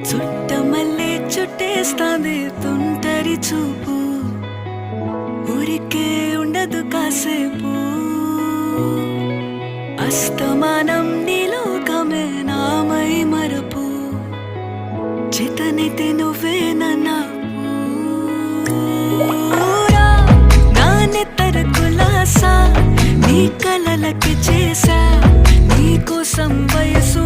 చుట్టమల్లే చుట్టేస్తాంది తుంటరి చూపు, ఊరికే ఉండదు కాసేపు. అస్తమానం నీలోకమే నామై మరపు, చేతనైతే నువ్వే నాన్నెత్తర కులాసా నీ కలలకి చేసా, నీ కోసం వయసు